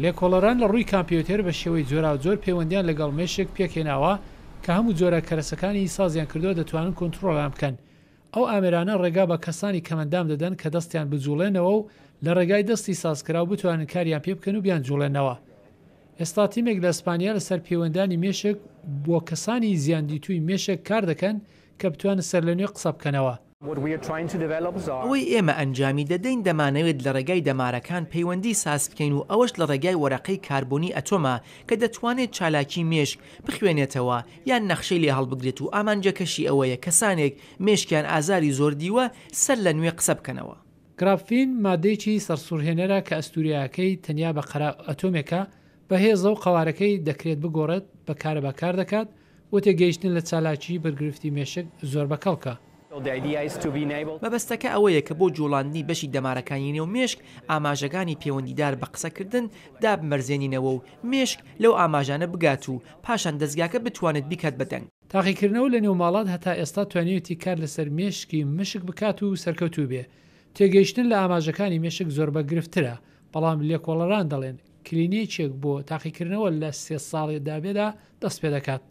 لێکۆڵەران لە ڕووی کامپیوتەر بە شێوەی جۆرا و جۆر پەیوەندیان لەگەڵ مێشک پێکهێناوە کە هەموو جۆرە کەرەسەکانی سازیان کردو دەتوانن کۆنتڕۆڵیان بکەن. ئەو ئامێرانە ڕێگا بە کەسانی کەمەندام دەدەن کە دەستیان بجوڵێنەوە و لە ڕێگای دەستی سازکرا و بتوانن کاریان پێ بکەن و بیان جوڵێنەوە. ئێستا تیمێک لە ئەسپانیا لەسەر پەیوەندانی مێشک بۆ کەسانی زیاندیتووی مێشک کار دەکەن کە بتوانن سەر لە نوێ قسە بکەنەوە. ئەوەی ئێمە ئەنجامی دەدەین دەمانەوێت لە ڕێگای دەمارەکان پەیوەندی ساز بکەین و ئەوەش لە ڕێگای وەرەقەی کاربوونی ئەتۆمە کە دەتوانێت چالاکی مێشک بخوێنێتەوە یان نەخشەی لێ هەڵبگرێت و ئامانجەکەشی ئەوەیە کەسانێک مێشکیان ئازاری زۆر دیوە سەر لە نوێ قسە بکەنەوە. گرافین مادەیەکی سەرسوورهێنەرە کە ئەستوریاکەی تەنیا بە قەرا ئەتۆمێکە بەهێزە و قەوارەکەی دەکرێت بگۆڕێت بەکارە بەکار دەکات و تێگەیشتن لە چالاکی بەرگرفتی مێشک زۆر بەکەڵکە. مەبەستەکە ئەوەیە کە بۆ جوڵاندنی بەشی دەمارەکانی نێو مێشک ئاماژەکانی پەیوەندیدار بە قسەکردن دابمەرزێنینەوە و مێشک لەو ئاماژانە بگات و پاشان دەستگاکە بتوانێت بیکات بەدەنگ. تاقیکردنەوە لە نێوماڵات هەتا ئێستا توانێتی کار لەسەر مێشکی مشک بکات و سەرکەوتوو بێ. تێگەیشتن لە ئاماژەکانی مێشک زۆر بەگرفترە، بەڵام لێکۆڵەران دەڵێن کلینیکێک بۆ تاقیکردنەوە لە 3 ساڵی دابێدا دەست پێ دەکات.